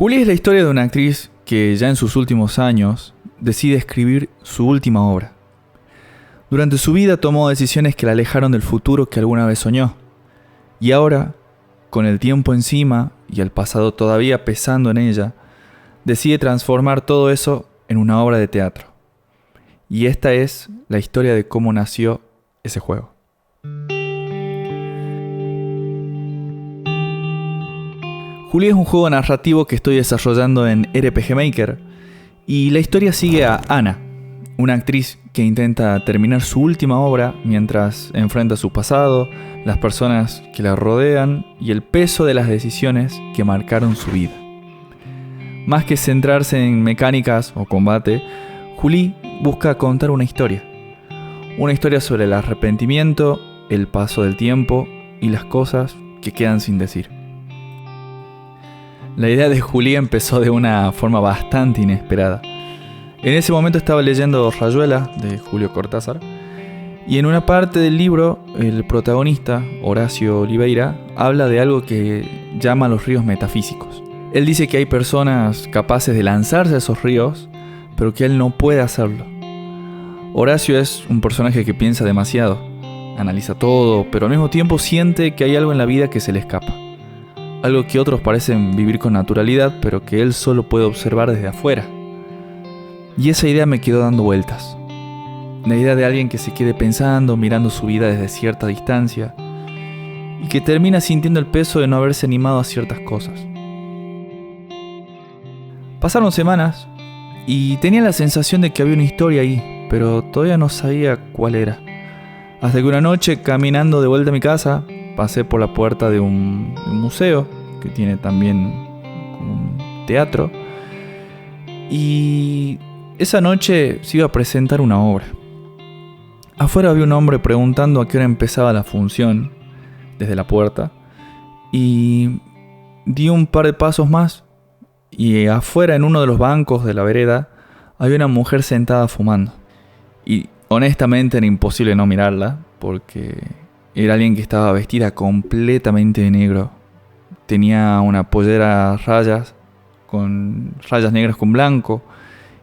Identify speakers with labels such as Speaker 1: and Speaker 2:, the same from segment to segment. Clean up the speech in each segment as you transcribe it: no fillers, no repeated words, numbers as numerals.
Speaker 1: Julie es la historia de una actriz que ya en sus últimos años decide escribir su última obra. Durante su vida tomó decisiones que la alejaron del futuro que alguna vez soñó. Y ahora, con el tiempo encima y el pasado todavía pesando en ella, decide transformar todo eso en una obra de teatro. Y esta es la historia de cómo nació ese juego. Julie es un juego narrativo que estoy desarrollando en RPG Maker y la historia sigue a Ana, una actriz que intenta terminar su última obra mientras enfrenta su pasado, las personas que la rodean y el peso de las decisiones que marcaron su vida. Más que centrarse en mecánicas o combate, Julie busca contar una historia sobre el arrepentimiento, el paso del tiempo y las cosas que quedan sin decir. La idea de Julie empezó de una forma bastante inesperada. En ese momento estaba leyendo Rayuela, de Julio Cortázar, y en una parte del libro, el protagonista, Horacio Oliveira, habla de algo que llama los ríos metafísicos. Él dice que hay personas capaces de lanzarse a esos ríos, pero que él no puede hacerlo. Horacio es un personaje que piensa demasiado, analiza todo, pero al mismo tiempo siente que hay algo en la vida que se le escapa. Algo que otros parecen vivir con naturalidad, pero que él solo puede observar desde afuera. Y esa idea me quedó dando vueltas. La idea de alguien que se quede pensando, mirando su vida desde cierta distancia, y que termina sintiendo el peso de no haberse animado a ciertas cosas. Pasaron semanas, y tenía la sensación de que había una historia ahí, pero todavía no sabía cuál era. Hasta que una noche, caminando de vuelta a mi casa, pasé por la puerta de un museo, que tiene también un teatro, y esa noche se iba a presentar una obra. Afuera había un hombre preguntando a qué hora empezaba la función, desde la puerta, y di un par de pasos más, y afuera en uno de los bancos de la vereda había una mujer sentada fumando. Y honestamente era imposible no mirarla, porque era alguien que estaba vestida completamente de negro. Tenía una pollera a rayas, con rayas negras con blanco,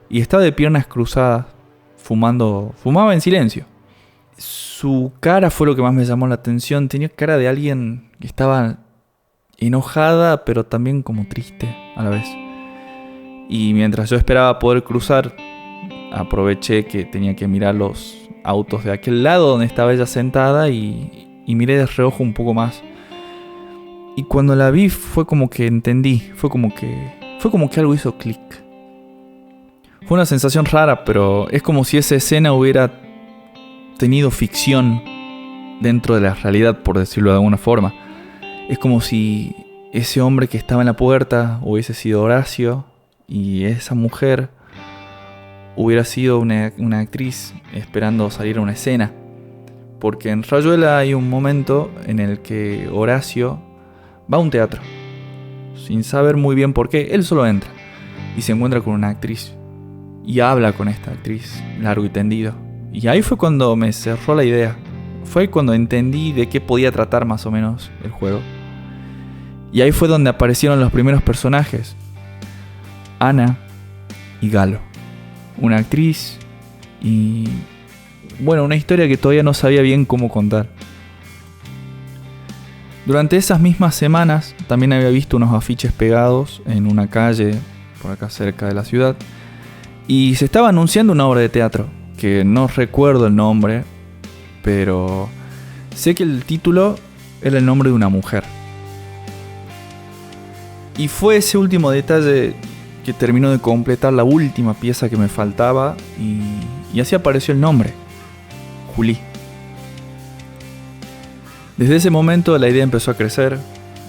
Speaker 1: y estaba de piernas cruzadas, fumaba en silencio. Su cara fue lo que más me llamó la atención. Tenía cara de alguien que estaba enojada, pero también como triste a la vez. Y mientras yo esperaba poder cruzar, aproveché que tenía que mirar los autos de aquel lado donde estaba ella sentada y miré de reojo un poco más. Y cuando la vi fue como que entendí, fue como que algo hizo clic. Fue una sensación rara, pero es como si esa escena hubiera tenido ficción dentro de la realidad, por decirlo de alguna forma. Es como si ese hombre que estaba en la puerta hubiese sido Horacio y esa mujer hubiera sido una actriz esperando salir a una escena. Porque en Rayuela hay un momento en el que Horacio va a un teatro, sin saber muy bien por qué. Él solo entra y se encuentra con una actriz y habla con esta actriz largo y tendido. Y ahí fue cuando me cerró la idea. Fue cuando entendí de qué podía tratar más o menos el juego. Y ahí fue donde aparecieron los primeros personajes: Ana y Galo. Una actriz y, bueno, una historia que todavía no sabía bien cómo contar. Durante esas mismas semanas también había visto unos afiches pegados en una calle por acá cerca de la ciudad, y se estaba anunciando una obra de teatro que no recuerdo el nombre, pero sé que el título era el nombre de una mujer. Y fue ese último detalle que terminó de completar la última pieza que me faltaba, y así apareció el nombre: Julie. Desde ese momento la idea empezó a crecer,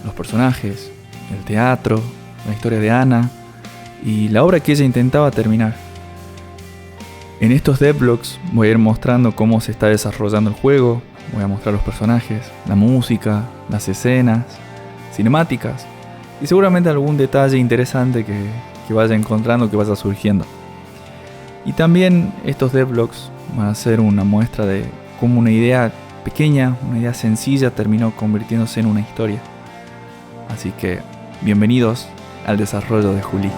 Speaker 1: los personajes, el teatro, la historia de Ana y la obra que ella intentaba terminar. En estos devlogs voy a ir mostrando cómo se está desarrollando el juego, voy a mostrar los personajes, la música, las escenas, cinemáticas y seguramente algún detalle interesante que vaya encontrando, que vaya surgiendo. Y también estos devlogs van a ser una muestra de cómo una idea pequeña, una idea sencilla terminó convirtiéndose en una historia. Así que bienvenidos al desarrollo de Juli.